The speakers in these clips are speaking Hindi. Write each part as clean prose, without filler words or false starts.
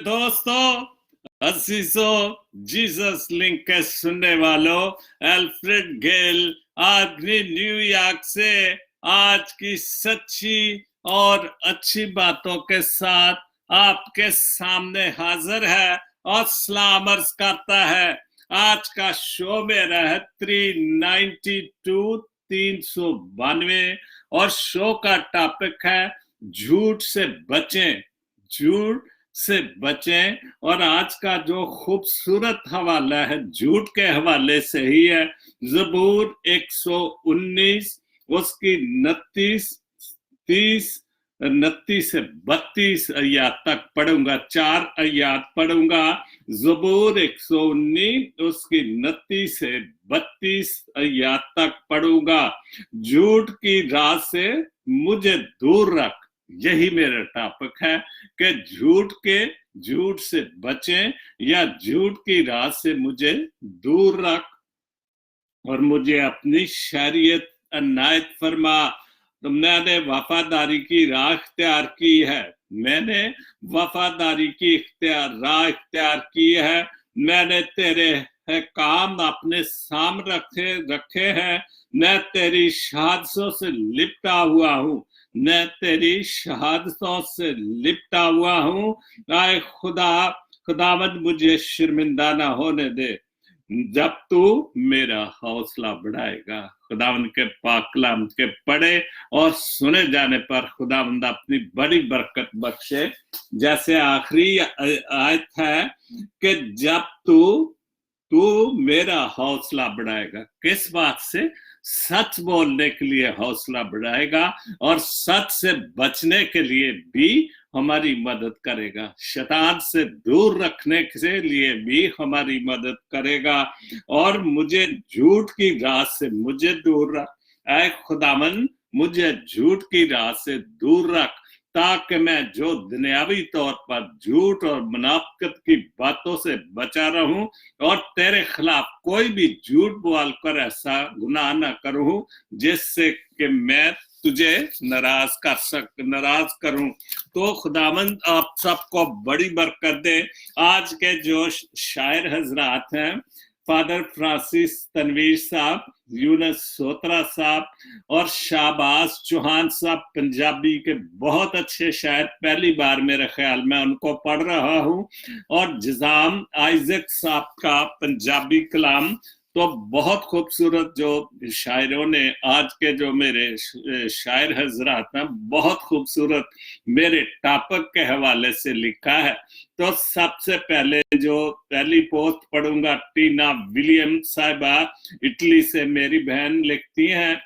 दोस्तों, अजीजों, जीसस लिंक के सुनने वालों, एल्फ्रेड गेल आदमी न्यूयॉर्क से आज की सच्ची और अच्छी बातों के साथ आपके सामने हाजिर है और सलाम अर्ज करता है। आज का शो मेरा है 392 और शो का टॉपिक है झूठ से बचें, झूठ से बचें। और आज का जो खूबसूरत हवाला है झूठ के हवाले से ही है। ज़बूर 119 उसकी 29 से 32 आयत तक पढ़ूंगा, 4 आयत पढ़ूंगा। ज़बूर 119 उसकी 29 से 32 आयत तक पढ़ूंगा। झूठ की राह से मुझे दूर रख, यही मेरा टॉपिक है कि झूठ से बचें या झूठ की राह से मुझे दूर रख और मुझे अपनी शरीयत अनायत फरमा। तो मैंने वफादारी की राह इख्तियार की है, मैंने वफादारी की राह इख्तियार की है। मैंने तेरे काम अपने सामने रखे हैं। मैं तेरी शहादतों से लिपटा हुआ हूँ, मैं तेरी शहादतों से लिपटा हुआ हूँ। आए खुदावंद मुझे शर्मिंदा ना होने दे जब तू मेरा हौसला बढ़ाएगा। खुदावंद के पाक कलाम के पढ़े और सुने जाने पर खुदावंद अपनी बड़ी बरकत बख्शे। जैसे आखिरी आयत है कि जब तू मेरा हौसला बढ़ाएगा, किस बात से? सच बोलने के लिए हौसला बढ़ाएगा और सच से बचने के लिए भी हमारी मदद करेगा, शैतान से दूर रखने के लिए भी हमारी मदद करेगा। और मुझे झूठ की राह से मुझे दूर रख, ऐ खुदावन मुझे झूठ की राह से दूर रख, ताकि मैं जो दुनियावी तौर पर झूठ और मुनाफिकत की बातों से बचा रहूं और तेरे खिलाफ कोई भी झूठ बोल कर ऐसा गुनाह न करूं जिससे कि मैं तुझे नाराज करूं। तो खुदावंद आप सबको बड़ी बरकत दे। आज के जो शायर हजरात हैं, फादर फ्रांसिस तनवीर साहब, यूनस सोत्रा साहब और शाहबाज चौहान साहब, पंजाबी के बहुत अच्छे शायर, पहली बार मेरे ख्याल में उनको पढ़ रहा हूँ। और जिजाम आइजक साहब का पंजाबी कलाम, तो बहुत खूबसूरत जो शायरों ने आज के जो मेरे शायर हजरात हैं बहुत खूबसूरत मेरे टॉपिक के हवाले से लिखा है। तो सबसे पहले जो पहली पोस्ट पढ़ूंगा, टीना विलियम साहिबा इटली से मेरी बहन लिखती हैं,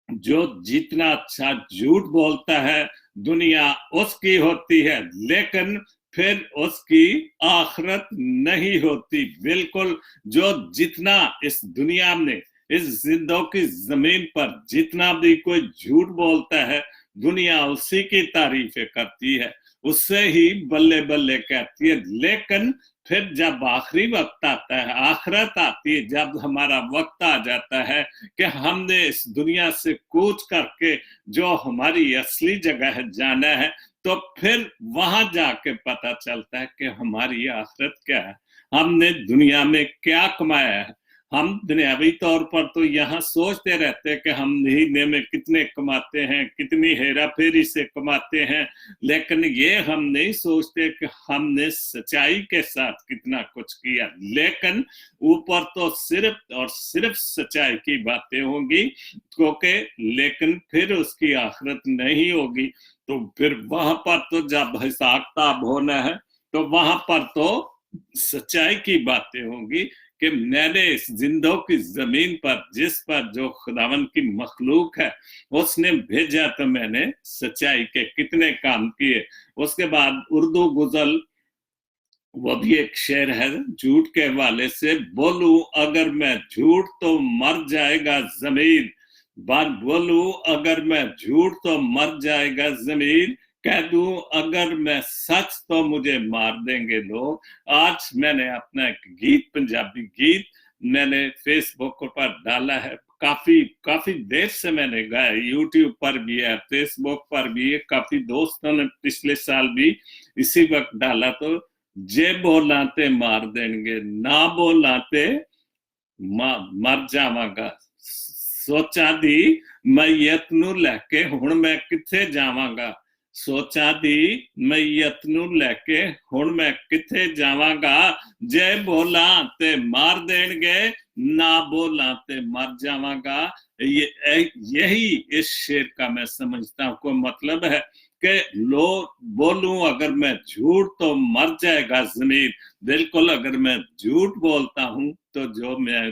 जो जितना अच्छा झूठ बोलता है दुनिया उसकी होती है, लेकिन फिर उसकी आखिरत नहीं होती। बिल्कुल, जो जितना इस दुनिया में, इस जिंदगी की जमीन पर जितना भी कोई झूठ बोलता है, दुनिया उसी की तारीफें करती है, उससे ही बल्ले बल्ले कहती है। लेकिन फिर जब आखिरी वक्त आता है, आखिरत आती है, जब हमारा वक्त आ जाता है कि हमने इस दुनिया से कूच करके जो हमारी असली जगह है जाना है, तो फिर वहां जाके पता चलता है कि हमारी आखिरत क्या है, हमने दुनिया में क्या कमाया है। हम दुनियावी तौर पर तो यहाँ सोचते रहते हैं कि हम महीने में कितने कमाते हैं, कितनी हेरा फेरी से कमाते हैं, लेकिन ये हम नहीं सोचते कि हमने सच्चाई के साथ कितना कुछ किया। लेकिन ऊपर तो सिर्फ और सिर्फ सच्चाई की बातें होंगी, क्योंकि लेकिन फिर उसकी आखिरत नहीं होगी। तो फिर वहां पर तो जब हिसाब किताब होना है, तो वहां पर तो सच्चाई की बातें होंगी कि मैंने इस जिंदों की जमीन पर, जिस पर जो खुदावन की मखलूक है उसने भेजा, तो मैंने सच्चाई के कितने काम किए। उसके बाद उर्दू गुजल, वो भी एक शेर है झूठ के हवाले से, बोलूं अगर मैं झूठ तो मर जाएगा जमीन, बोलूं अगर मैं झूठ तो मर जाएगा जमीन, कह दूं अगर मैं सच तो मुझे मार देंगे लोग। आज मैंने अपना एक गीत, पंजाबी गीत मैंने फेसबुक पर डाला है, काफी देर से मैंने गाया, यूट्यूब पर भी है, फेसबुक पर भी है, काफी दोस्तों ने पिछले साल भी इसी वक्त डाला। तो जे बोलाते मार देंगे, ना बोलाते मर जावांगा। सोचा दी मैयत नू लैके हुण मैं किथे जावांगा। सोचा दी मैयत नू लैके हुण मैं किथे जावांगा। जे बोला ते मार देंगे, ना बोला ते मर जावांगा। यही इस शेर का मैं समझता हूं को मतलब है कि लो बोलूं अगर मैं झूठ तो मर जाएगा जमीर। बिल्कुल, अगर मैं झूठ बोलता हूं तो जो मैं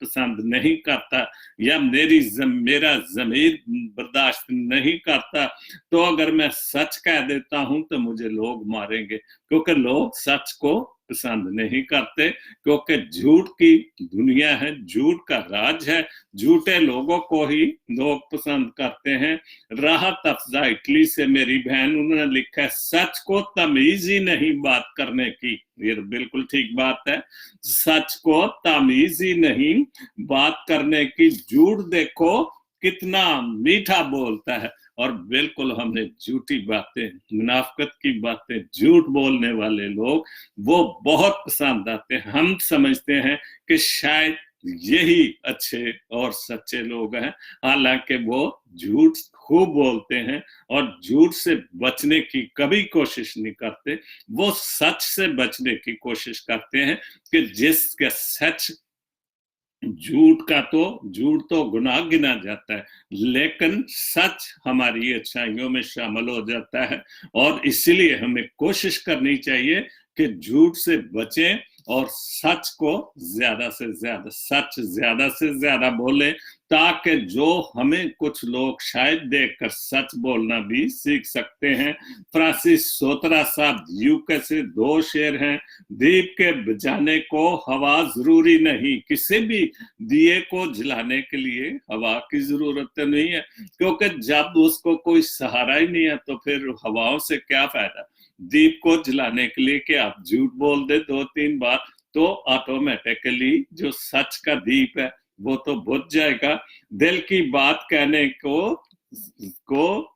पसंद नहीं करता या मेरा जमीर बर्दाश्त नहीं करता, तो अगर मैं सच कह देता हूं तो मुझे लोग मारेंगे, क्योंकि लोग सच को पसंद नहीं करते, क्योंकि झूठ की दुनिया है, झूठ का राज है, झूठे लोगों को ही लोग पसंद करते हैं। राहत अफजा इटली से मेरी बहन, उन्होंने लिखा है सच को तमीज ही नहीं बात करने की। ये बिल्कुल ठीक बात है, सच को तमीज ही नहीं बात करने की। झूठ देखो कितना मीठा बोलता है। और बिल्कुल हमने झूठी बातें, मुनाफिकत की बातें, झूठ बोलने वाले लोग वो बहुत पसंद आते हैं। हम समझते हैं कि शायद यही अच्छे और सच्चे लोग हैं, हालांकि वो झूठ खूब बोलते हैं और झूठ से बचने की कभी कोशिश नहीं करते। वो सच से बचने की कोशिश करते हैं कि जिसका सच, झूठ तो गुनाह गिना जाता है, लेकिन सच हमारी अच्छाइयों में शामिल हो जाता है। और इसीलिए हमें कोशिश करनी चाहिए कि झूठ से बचें और सच को ज्यादा से ज्यादा बोले, ताकि जो हमें कुछ लोग शायद देखकर सच बोलना भी सीख सकते हैं। फ्रांसिस सोतरा साहब यूके से 2 शेर हैं। दीप के बुझाने को हवा जरूरी नहीं, किसी भी दिए को जलाने के लिए हवा की जरूरत नहीं है, क्योंकि जब उसको कोई सहारा ही नहीं है तो फिर हवाओं से क्या फायदा। दीप को जलाने के लिए कि आप झूठ बोल दे 2-3 बार, तो ऑटोमेटिकली जो सच का दीप है वो तो बुझ जाएगा। दिल की बात कहने को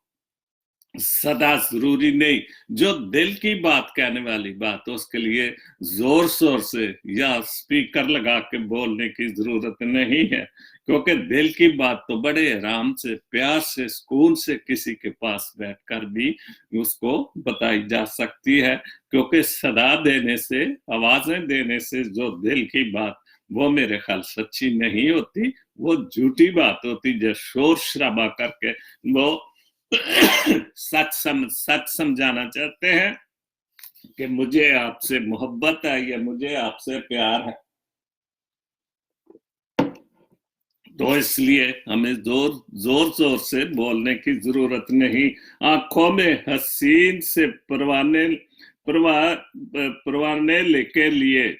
सदा जरूरी नहीं, जो दिल की बात कहने वाली बात उसके लिए जोर शोर से या स्पीकर लगा के बोलने की जरूरत नहीं है, क्योंकि दिल की बात तो बड़े आराम से, प्यार से, सुकून से किसी के पास बैठकर भी उसको बताई जा सकती है। क्योंकि सदा देने से, आवाजें देने से जो दिल की बात, वो मेरे ख्याल सच्ची नहीं होती, वो झूठी बात होती, जो शोर शराबा करके वो सच समझाना चाहते हैं कि मुझे आपसे मोहब्बत है या मुझे आपसे प्यार है। तो इसलिए हमें जोर जोर से बोलने की जरूरत नहीं। आंखों में हसीन से परवाने लेके लिए,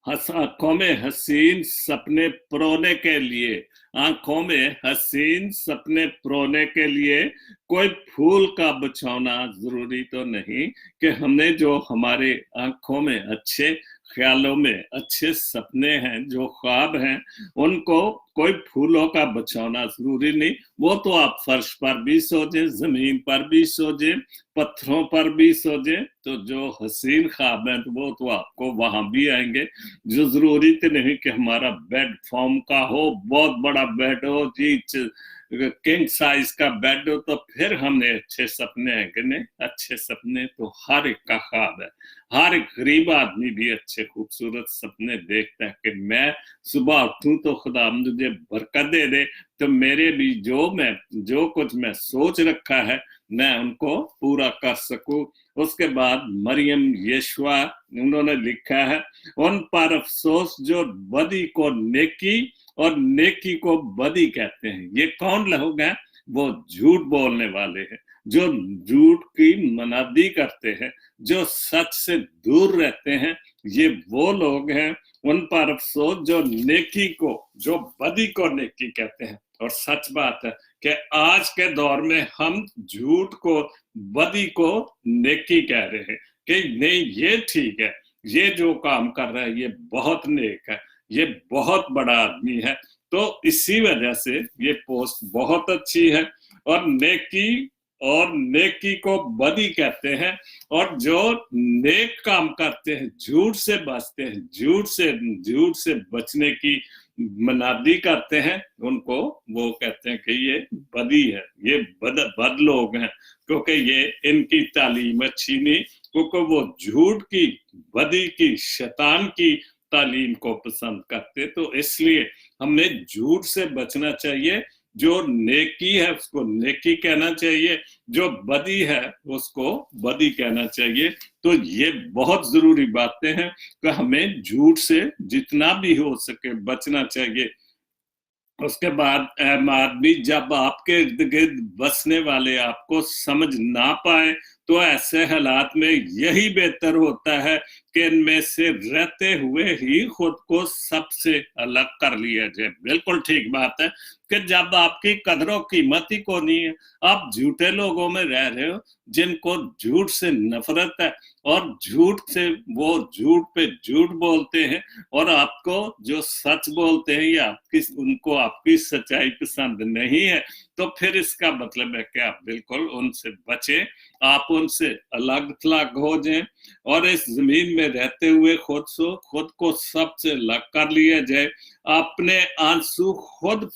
आंखों में हसीन सपने परोने के लिए, आंखों में हसीन सपने परोने के लिए कोई फूल का बिछौना जरूरी तो नहीं कि हमने जो हमारे आंखों में अच्छे ख्यालों में अच्छे सपने हैं, जो ख्वाब हैं, उनको कोई फूलों का बिछौना जरूरी नहीं। वो तो आप फर्श पर भी सोचे, जमीन पर भी सोचे, पत्थरों पर भी सोचे, तो जो हसीन ख्वाब हैं वो तो आपको वहां भी आएंगे। जो जरूरी तो नहीं कि हमारा बेड फॉर्म का हो, बहुत बड़ा बेड हो जी, किंग साइज का बेड हो, तो फिर हमने अच्छे सपने हैं कि नहीं। अच्छे सपने तो हर एक का ख्वाब है। हर एक गरीब आदमी भी अच्छे खूबसूरत सपने देखता है कि मैं सुबह उठूं तो खुदा मुझे बरकत दे दे, तो मेरे भी जो कुछ मैं सोच रखा है मैं उनको पूरा कर सकूं। उसके बाद मरियम यशवा, उन्होंने लिखा है, उन पर अफसोस जो बदी को नेकी और नेकी को बदी कहते हैं। ये कौन लोग हैं? वो झूठ बोलने वाले हैं, जो झूठ की मनादी करते हैं, जो सच से दूर रहते हैं। ये वो लोग हैं, उन पर अफसोस जो नेकी को, जो बदी को नेकी कहते हैं। और सच बात है कि आज के दौर में हम झूठ को, बदी को नेकी कह रहे हैं कि नहीं ये ठीक है, ये जो काम कर रहा है ये बहुत नेक है, ये बहुत बड़ा आदमी है। तो इसी वजह से ये पोस्ट बहुत अच्छी है। और नेकी को बदी कहते हैं, और जो नेक काम करते हैं, झूठ से बचते हैं, झूठ से बचने की मनादी करते हैं, उनको वो कहते हैं कि ये बदी है, ये बद लोग हैं, क्योंकि ये इनकी तालीम अच्छी नहीं, क्योंकि वो झूठ की, बदी की, शैतान की तालीम को पसंद करते। तो इसलिए हमें झूठ से बचना चाहिए। जो नेकी है उसको नेकी कहना चाहिए, जो बदी है उसको बदी कहना चाहिए। तो ये बहुत जरूरी बातें हैं कि हमें झूठ से जितना भी हो सके बचना चाहिए। उसके बाद अहम आदमी, जब आपके इर्द गिर्द बसने वाले आपको समझ ना पाए तो ऐसे हालात में यही बेहतर होता है कि इनमें से रहते हुए ही खुद को सबसे अलग कर लिया जाए। बिल्कुल ठीक बात है कि जब आपकी कदरों कीमत ही को नहीं है, आप झूठे लोगों में रह रहे हो जिनको झूठ से नफरत है, और झूठ से वो झूठ पे झूठ बोलते हैं, और आपको जो सच बोलते हैं या उनको आपकी सच्चाई पसंद नहीं है, तो फिर इसका मतलब है कि आप बिल्कुल उनसे बचें, आप उनसे अलग थलग हो जाएं, और इस जमीन में रहते हुए खुद को सबसे अलग कर लिया जाए। अपने आंसू खुद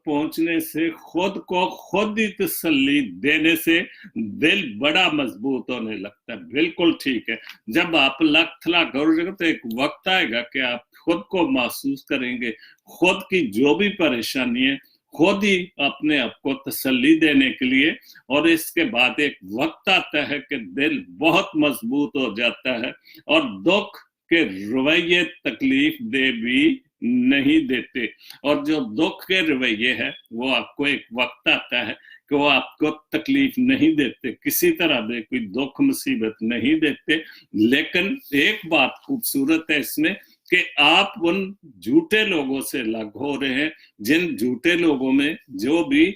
पूंछने से, खुद को खुद ही तसल्ली देने से दिल बड़ा मजबूत होने लगता है। बिल्कुल ठीक है, जब आप लख थलग करोगे तो एक वक्त आएगा कि आप खुद को महसूस करेंगे, खुद की जो भी परेशानी है खुद ही अपने आप को तसल्ली देने के लिए, और इसके बाद एक वक्त आता है कि दिल बहुत मजबूत हो जाता है, और दुख के रवैये तकलीफ दे भी नहीं देते। और जो दुख के रवैये है वो आपको एक वक्त आता है कि वो आपको तकलीफ नहीं देते, किसी तरह में कोई दुख मुसीबत नहीं देते। लेकिन एक बात खूबसूरत है इसमें कि आप उन झूठे लोगों से अलग हो रहे हैं, जिन झूठे लोगों में जो भी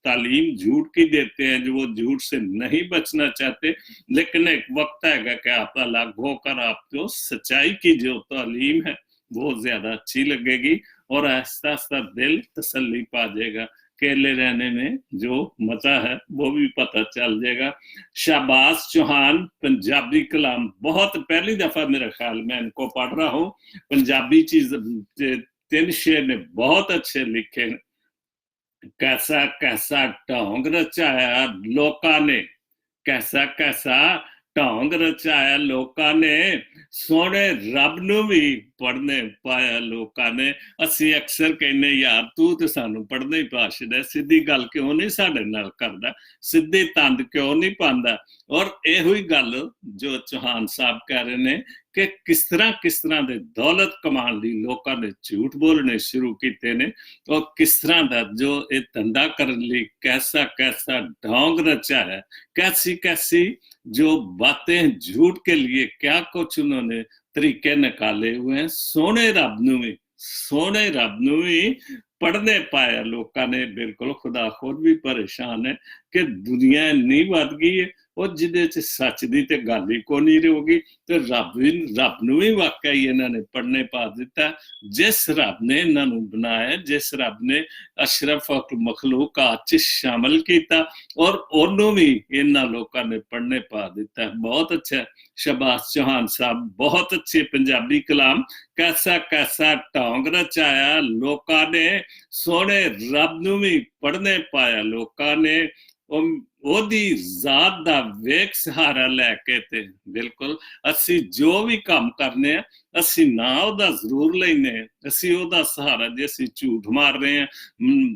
तालीम झूठ की देते हैं, जो वो झूठ से नहीं बचना चाहते। लेकिन एक वक्त आएगा कि आप अलग होकर आपको सच्चाई की जो तालीम है वो ज्यादा अच्छी लगेगी, और आहिस्ता आहिस्ता दिल तसल्ली पा जाएगा। अकेले रहने में जो मजा है वो भी पता चल जाएगा। शाहबाज चौहान पंजाबी कलाम, बहुत पहली दफा मेरा ख्याल में इनको पढ़ रहा हूँ। पंजाबी चीज 3 शेर ने बहुत अच्छे लिखे। कैसा कैसा ढोंग रचाया लोकां ने, कैसा कैसा ढोंग रचाया लोकां ने, सोने रब नूं भी पढ़ने पाया लोकां ने। ਅਸੀਂ अक्सर कहने यार तू तो सानू पढ़ने ही पा छड़िया, सीधी गल क्यों नहीं साडे नाल करदा, सीधी तंद क्यों नहीं पांदा। और ਇਹੋ ही गल जो चौहान साहब कह रहे ने कि किस तरह दे दौलत कमाने लई लोकां ने झूठ बोलने शुरू कीते ने, और किस तरह दा जो ये धंधा करने लई कैसा कैसा ढोंग रचाया, कैसी कैसी जो बातें झूठ के लिए क्या कुछ उन्होंने तरीके निकाले हुए हैं। सोने रब नूं भी पढ़ने पाया लोकां ने। बिल्कुल खुदा खुद भी परेशान है कि दुनिया इन्नी वध गई है और जिहदे च सच दी ते गल ही कोई नहीं रहोगी, तो रब नूं भी वाकई इन्होंने पढ़ने पा दिता। जिस रब ने इन्हों बनाया, जिस रब ने अशरफ मखलूकात च शामिल किया, और उन्होंने भी इन्होंने लोगों ने पढ़ने पा दिता। बहुत अच्छा शाहबाज चौहान साहब, बहुत अच्छे पंजाबी कलाम। कैसा कैसा ढोंग रचाया लोकां ने, सोने रब नूं भी पढ़ने पाया लोकां ने, ओदी जात दा वेख सहारा लैके ते बिल्कुल असी जो भी काम करने हैं असी ना ओदा जरूर लेने, असी ओदा सहारा, जे असी झूठ मार रहे हैं,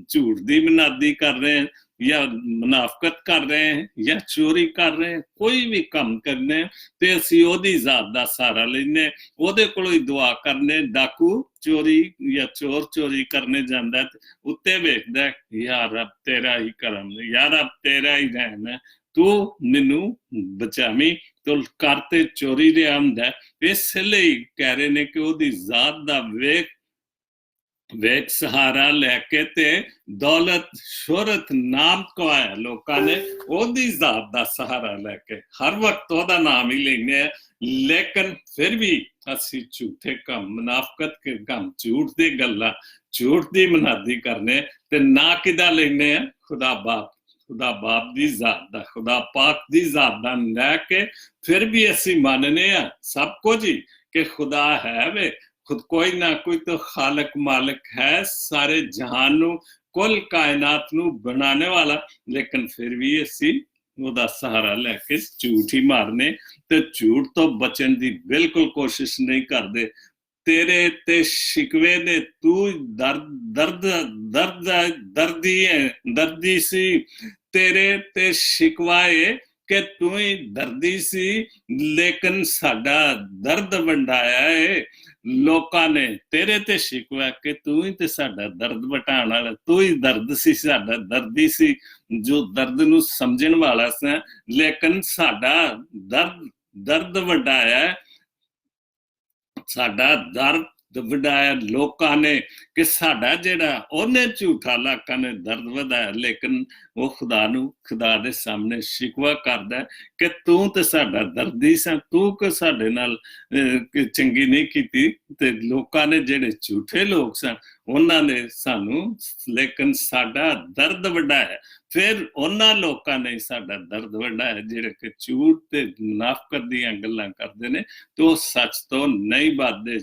झूठ दी मनादी कर रहे हैं, या मुनाफकत कर रहे हैं, या चोरी कर रहे हैं, कोई भी काम करने ते असी ओदी जात दा सहारा लेने, ओदे कोलों ही दुआ करने। डाकू चोरी या चोर चोरी करने जांदा है, उत्ते वेखदा या रब तेरा ही करम, या रब तेरा ही रहम है, तू मैनू बचावी, तो करते चोरी दे आंदा। इसलिए कह रहे ने कि ओदी जात दा वेख ਵੇਖ ਸਹਾਰਾ ਲੈ ਕੇ ਤੇ ਦੌਲਤ ਸ਼ੋਹਰਤ ਨਾਮ ਕਵਾਇਆ ਲੋਕਾਂ ਨੇ ਉਹਦੀ ਜ਼ਾਤ ਦਾ ਸਹਾਰਾ ਲੈ ਕੇ ਹਰ ਵਕਤ ਉਹਦਾ ਨਾਮ ਹੀ ਲੈਂਦੇ ਆ ਲੇਕਿਨ ਫਿਰ ਵੀ ਅਸੀਂ ਝੂਠੇ ਕੰਮ ਮੁਨਾਫਕਤ ਕੇ ਕੰਮ ਝੂਠ ਦੀ ਗੱਲਾਂ ਝੂਠ ਦੀ ਮਨਾਦੀ ਕਰਨੇ ਤੇ ਨਾ ਕਿਦਾ ਲੈਂਦੇ ਆ ਖੁਦਾ ਬਾਪ ਦੀ ਜ਼ਾਤ ਦਾ ਖੁਦਾ ਪਾਕ ਦੀ ਜ਼ਾਤ ਦਾ ਲੈ ਕੇ ਫਿਰ ਵੀ ਅਸੀਂ ਮੰਨਨੇ ਆ ਸਭ ਕੁਝ ਹੀ ਕਿ ਖੁਦਾ ਹੈ ਵੇ खुद कोई ना कोई तो खालक मालिक है सारे जहान नू कुल कायनात नू बनाने वाला लेकिन फिर भी असी ਉਹਦਾ सहारा लैके झूठ ही मारने ते झूठ तो बचन दी बिल्कुल कोशिश नहीं करते तेरे ते शिकवे ने तू दर्दी सी तेरे ते शिकवाए कि तू ही दर्दी सी लेकिन साडा दर्द वंडाया है लोकां ने तेरे ते शिकवा कि तू ही ते साडा दर्द वटाण वाला तू ही दर्द सी साडा दर्दी सी जो दर्द नू समझण वाला सी लेकिन साडा दर्द वडाया साडा दर्द वडाया लोकां ने कि साडा जेड़ा ओने झूठा लाका ने दर्द वधाया लेकिन वो खुदा दे सामने शिकवा करदा कि तू ते साडा दर्दी सा तू कि साडे नाल चंगी नहीं कीती ते लोकां ने जेड़े झूठे लोग सन उन्हां ने सानू लेकिन साडा दर्द वडाया फिर उन्हां लोकां ने साडा दर्द वडाया जेड़े कि झूठ ते मुनाफकत दीयां गल्लां करदे ने तो सच तो नहीं बादे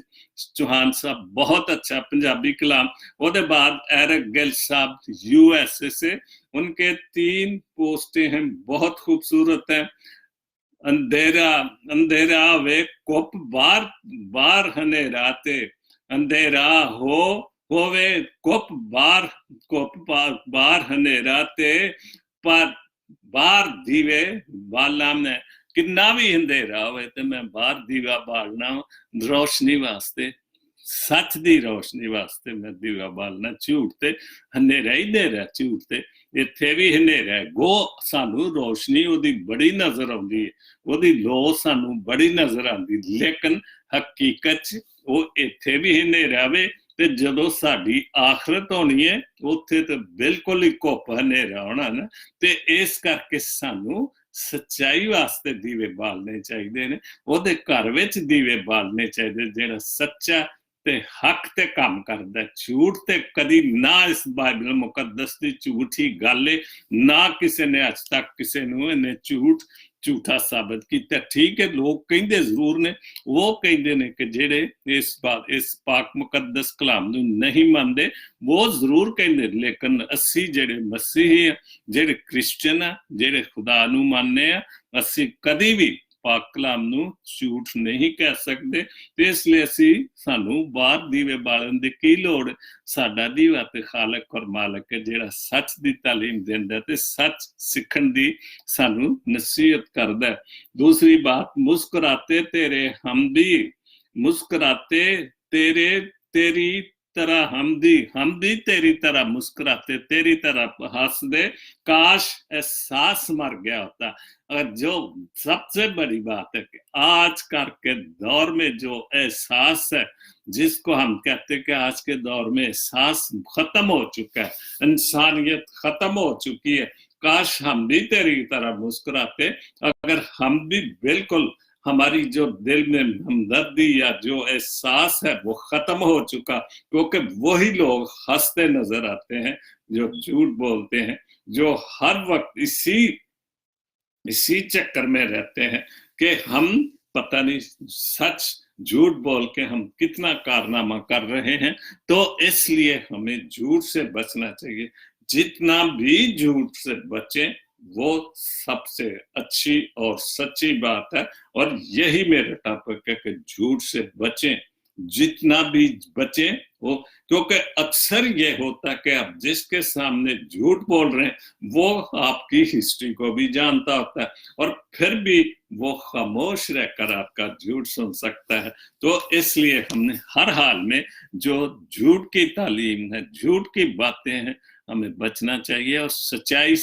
चौहान साहब बहुत अच्छा पंजाबी कलाम ਉਹਦੇ बाद एरिक गिल साहब यूएसए से उनके 3 पोस्टें हैं बहुत खूबसूरत है अंधेरा वे कुप बार हनेरा ते अंधेरा होवे कुप बार हनेरा ते पर बार दीवे बाला में किन्ना भी अंधेरा होवे ते मैं बाहर दीवा बालना रोशनी वास्ते सच दी रोशनी वास्ते मैं दीवा बालना झूठ ते हनेरा ही हनेरा झूठ ते इत्थे भी हनेरा है गो सानू रोशनी ओदी बड़ी नजर आउंदी है ओदी लो सानू बड़ी नजर आउंदी लेकिन हकीकत च वो इत्थे भी हनेरा वे ते जदों साडी आखरत होनी है उत्थे ते बिल्कुल ही घुप हनेरा होना ना ते इस करके सानू सच्चाई वास्ते दीवे बालने चाहिए ने ओदे घर विच दीवे बालने चाहिए जेड़ा सच्चा ते हक ते काम करदा झूठ ते कदी ना इस बाइबल मुकद्दस दी झूठी गल ना किसी ने अज तक किसी नूं इन्हें झूठा साबित किया ठीक है लोग कहंदे जरूर ने वो कहंदे ने कि जेड़े इस पाक मुकद्दस कलाम नूं नहीं मानदे वो जरूर कहंदे लेकिन असी जेड़े मसीही जेड़े क्रिश्चियन आ जेड़े खुदा नूं मानने आ असी कदी भी पाक कलाम नूं झूठ नहीं कह सकते ते इसलिए असी सानू बाहर दीवे बालन दी की लोड़ साडा दीवा ते खालक और मालिक है जेड़ा सच दी तालीम देंदा ते सच सीखण दी सानू नसीहत करदा दूसरी बात मुस्कुराते तेरे हमदी मुस्कुराते तेरी तरह हमदी तेरी तरह मुस्कुराते तेरी तरह हंसदे काश एहसास मर गया होता और जो सबसे बड़ी बात है कि आज के दौर में जो एहसास है जिसको हम कहते हैं कि आज के दौर में एहसास खत्म हो चुका है इंसानियत खत्म हो चुकी है काश हम भी तेरी तरह मुस्कुराते अगर हम भी बिल्कुल हमारी जो दिल में हमदर्दी या जो एहसास है वो खत्म हो चुका क्योंकि वही लोग हंसते नजर आते हैं जो झूठ बोलते हैं जो हर वक्त इसी चक्कर में रहते हैं कि हम पता नहीं सच झूठ बोल के हम कितना कारनामा कर रहे हैं तो इसलिए हमें झूठ से बचना चाहिए जितना भी झूठ से बचें वो सबसे अच्छी और सच्ची बात है और यही मेरा टॉपिक है कि झूठ से बचें जितना भी बचें वो क्योंकि अक्सर ये होता है कि आप जिसके सामने झूठ बोल रहे हैं वो आपकी हिस्ट्री को भी जानता होता है और फिर भी वो खामोश रहकर आपका झूठ सुन सकता है तो इसलिए हमने हर हाल में जो झूठ की तालीम है झूठ की बातें हैं हमें बचना चाहिए और सच्चाई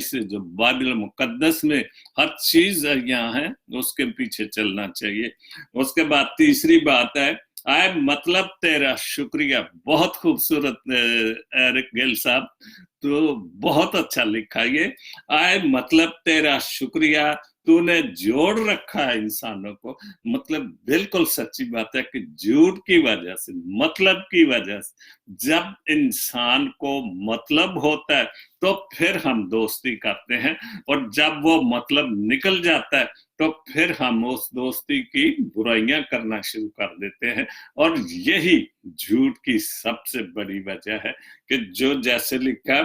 से जो बाइबल मुकद्दस में हर चीज यहाँ है उसके पीछे चलना चाहिए उसके बाद तीसरी बात है आए मतलब तेरा शुक्रिया। बहुत खूबसूरत एरिक गिल साहब, तो बहुत अच्छा लिखा ये। आए मतलब तेरा शुक्रिया, तूने जोड़ रखा है इंसानों को। मतलब बिल्कुल सच्ची बात है कि झूठ की वजह से, मतलब की वजह से, जब इंसान को मतलब होता है तो फिर हम दोस्ती करते हैं, और जब वो मतलब निकल जाता है तो फिर हम उस दोस्ती की बुराइयां करना शुरू कर देते हैं। और यही झूठ की सबसे बड़ी वजह है कि जो जैसे लिखा,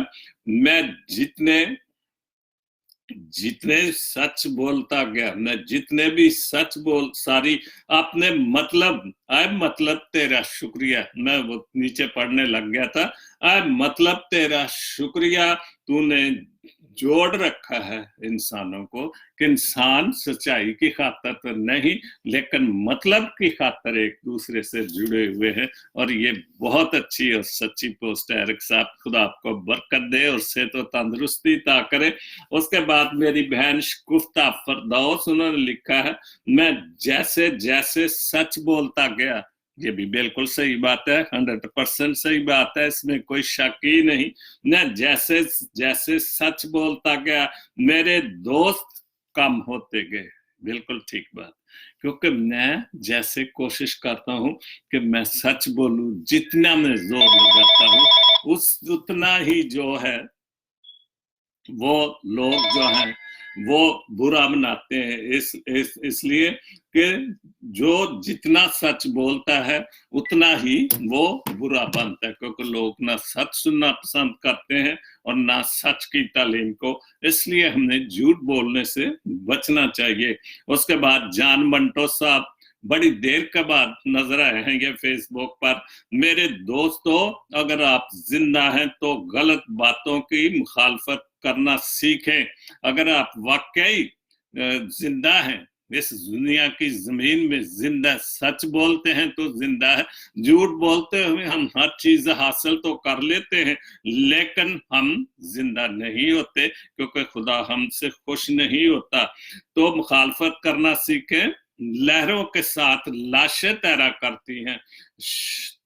मैं जितने जितने सच बोलता गया, मैं जितने भी सच बोल सारी आपने मतलब, आए मतलब तेरा शुक्रिया, मैं वो नीचे पढ़ने लग गया था। आए मतलब तेरा शुक्रिया, तूने जोड़ रखा है इंसानों को, कि इंसान सच्चाई की खातिर तो नहीं लेकिन मतलब की खातिर एक दूसरे से जुड़े हुए हैं। और ये बहुत अच्छी और सच्ची पोस्ट है एरिक साहब, खुदा आपको बरकत दे और से तो तंदुरुस्ती ता करे। उसके बाद मेरी बहन शकुफ्ता फरदौस, उन्होंने लिखा है, मैं जैसे जैसे सच बोलता गया। ये भी बिल्कुल सही बात है, 100% सही बात है, इसमें कोई शक ही नहीं। मैं जैसे जैसे सच बोलता गया, मेरे दोस्त कम होते गए। बिल्कुल ठीक बात, क्योंकि मैं जैसे कोशिश करता हूं कि मैं सच बोलूं, जितना मैं जोर लगाता हूं उस उतना ही जो है वो लोग जो हैं वो बुरा मनाते हैं। इसलिए कि जो जितना सच बोलता है उतना ही वो बुरा बनता है, क्योंकि लोग ना सच सुनना पसंद करते हैं और ना सच की तालीम को। इसलिए हमने झूठ बोलने से बचना चाहिए। उसके बाद जान मंटो साहब बड़ी देर के बाद नजर आए हैं ये फेसबुक पर। मेरे दोस्तों, अगर आप जिंदा हैं तो गलत बातों की मुखालफत करना सीखें। अगर आप वाकई जिंदा हैं, इस दुनिया की जमीन में जिंदा, सच बोलते हैं तो जिंदा है। झूठ बोलते हुए हम हर चीज हासिल तो कर लेते हैं लेकिन हम जिंदा नहीं होते, क्योंकि खुदा हमसे खुश नहीं होता। तो मुखालफत करना सीखें। लहरों के साथ लाशें तैरा करती हैं,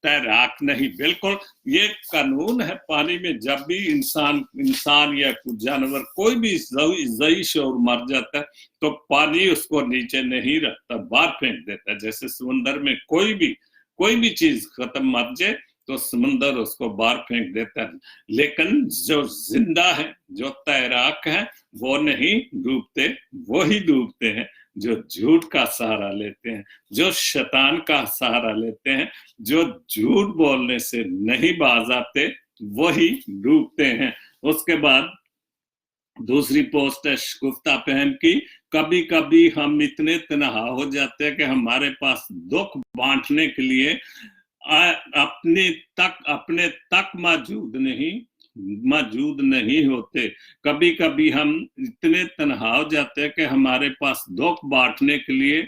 तैराक नहीं। बिल्कुल ये कानून है पानी में। जब भी इंसान या जानवर कोई भी जई शोर मर जाता है तो पानी उसको नीचे नहीं रखता, बाहर फेंक देता है। जैसे समुद्र में कोई भी चीज खत्म मर जाए तो समुद्र उसको बाहर फेंक देता है। लेकिन जो जिंदा है, जो तैराक है, वो नहीं डूबते, वो ही डूबते हैं जो झूठ का सहारा लेते हैं, जो शैतान का सहारा लेते हैं, जो झूठ बोलने से नहीं बाज आते, वही डूबते हैं। उसके बाद दूसरी पोस्ट है शकुफ्ता बहन की, कभी कभी हम इतने तनहा हो जाते हैं कि हमारे पास दुख बांटने के लिए अपने तक मौजूद नहीं होते। कभी कभी हम इतने तनहा हो जाते हैं कि हमारे पास दुख बांटने के लिए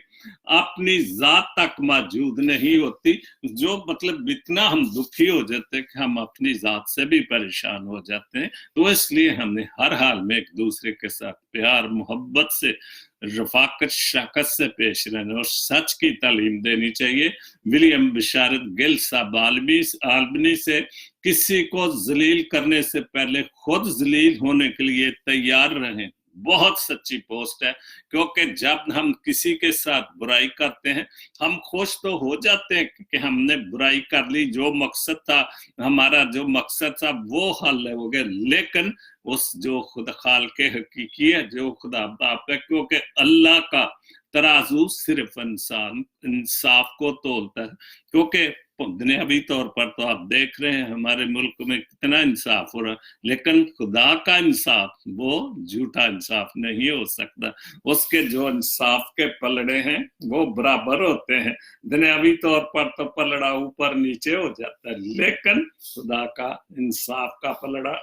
अपनी जात तक मौजूद नहीं होती। जो मतलब इतना हम दुखी हो जाते हैं कि हम अपनी जात से भी परेशान हो जाते हैं। तो इसलिए हमने हर हाल में एक दूसरे के साथ प्यार मोहब्बत से, रफाकत शफकत से पेश रहना और सच की तालीम देनी चाहिए। विलियम बिशारत गिल साहब आल्बनी से, किसी को जलील करने से पहले खुद जलील होने के लिए तैयार रहें। बहुत सच्ची पोस्ट है, क्योंकि जब हम किसी के साथ बुराई करते हैं हम खुश तो हो जाते हैं कि हमने बुराई कर ली, जो मकसद था हमारा, जो मकसद था वो हल हो गया। लेकिन उस जो खुद खाल के हकीकी है, जो खुदा बाप है, क्योंकि अल्लाह का तराजू सिर्फ इंसाफ को तोलता है। क्योंकि दुनियावी तौर पर तो आप देख रहे हैं हमारे मुल्क में कितना इंसाफ हो रहा है, लेकिन खुदा का इंसाफ वो झूठा इंसाफ नहीं हो सकता। उसके जो इंसाफ के पलड़े हैं वो बराबर होते हैं। दुनियावी तौर पर तो पलड़ा ऊपर नीचे हो जाता है, लेकिन खुदा का इंसाफ का पलड़ा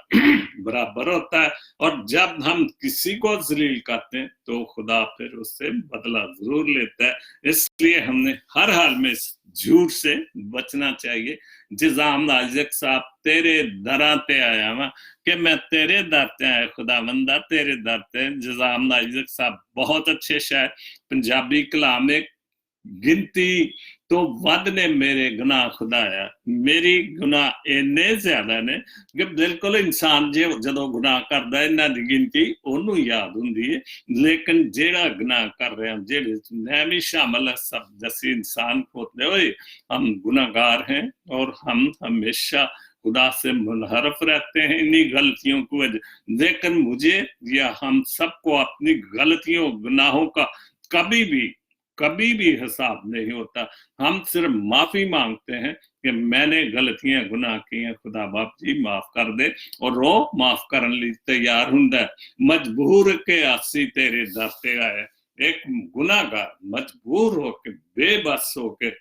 बराबर होता है। और जब हम किसी को जलील करते हैं तो खुदा फिर उससे बदला जरूर लेता है। इसलिए हमने हर हाल में झूठ से बचना चाहिए। जिजाम आइजक साहब, तेरे दरा ते आया वा, कि मैं तेरे दर ते आया खुदावंदा, तेरे दर ते। जिजाम आइजक साहब बहुत अच्छे शायर, पंजाबी कलाम में गिनती ਤੋਂ ਵੱਧ ਨੇ ਮੇਰੇ ਗੁਨਾਹ ਖੁਦਾਇਆ। ਮੇਰੀ ਗੁਨਾਹ ਇੰਨੇ ਜ਼ਿਆਦਾ ਨੇ ਕਿ ਬਿਲਕੁਲ ਇਨਸਾਨ ਜੇ ਜਦੋਂ ਗੁਨਾਹ ਕਰਦਾ ਇਹਨਾਂ ਦੀ ਗਿਣਤੀ ਉਹਨੂੰ ਯਾਦ ਹੁੰਦੀ ਹੈ, ਲੇਕਿਨ ਜਿਹੜਾ गुनाह कर रहे हैं, जेड़े मैं भी शामिल है, सब जैसे इंसान होते हुए हम गुनाहगार हैं और हम हमेशा खुदा से मुनहरफ रहते हैं इन्हीं गलतियों को। लेकिन मुझे या हम सबको अपनी गलतियों गुनाहों का कभी भी हिसाब नहीं होता। हम सिर्फ माफी मांगते हैं कि मैंने गलतियां गुनाह की हैं, खुदा बाप जी माफ कर दे, और वो माफ करने लिए तैयार हुंदा है। मजबूर के आसी तेरे दर ते आए। एक गुनाहगार मजबूर होके बेबस होके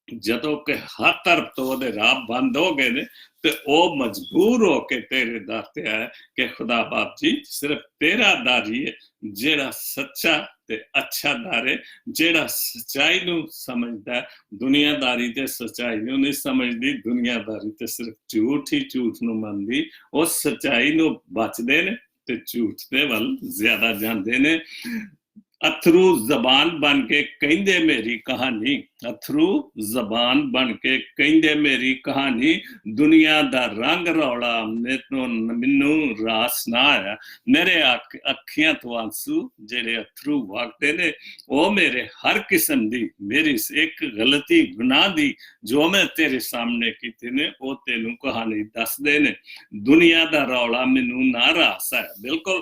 ਜਦੋਂ ਕਿ ਹਰ ਤਰਫ ਤੋਂ ਉਹਦੇ ਰਾਹ ਬੰਦ ਹੋ ਗਏ ਨੇ ਤੇ ਉਹ ਮਜਬੂਰ ਹੋ ਕੇ ਤੇਰੇ ਦਰ ਤੇ ਆਇਆ ਕਿ ਖੁਦਾ ਬਾਪ ਜੀ ਸਿਰਫ ਤੇਰਾ ਦਰ ਹੀ ਹੈ ਜਿਹੜਾ ਸੱਚਾ ਤੇ ਅੱਛਾ ਦਰ ਹੈ, ਜਿਹੜਾ ਸੱਚਾਈ ਨੂੰ ਸਮਝਦਾ। ਦੁਨੀਆਦਾਰੀ ਤੇ ਸੱਚਾਈ ਨੂੰ ਨਹੀਂ ਸਮਝਦੀ, ਦੁਨੀਆਦਾਰੀ ਤੇ ਸਿਰਫ ਝੂਠ ਹੀ ਝੂਠ ਨੂੰ ਮੰਨਦੀ। ਉਹ ਸੱਚਾਈ ਨੂੰ ਬਚਦੇ ਨੇ ਤੇ ਝੂਠ ਦੇ ਵੱਲ ਜ਼ਿਆਦਾ ਜਾਂਦੇ ਨੇ। अथरू जबान बन के कहंदे मेरी कहानी, अथरू जबान बन के कहंदे मेरी कहानी। दुनिया दा रंग रौला मैनू रास ना आया। मेरे अखियां तो आंसू जेड़े अथरू वगदे ने वो मेरे हर किस्म दी मेरी एक गलती गुनाह दी जो मैं तेरे सामने कीती ने वो तेनू कहानी दसदे ने। दुनिया दा रौला मैनू ना रास है। बिल्कुल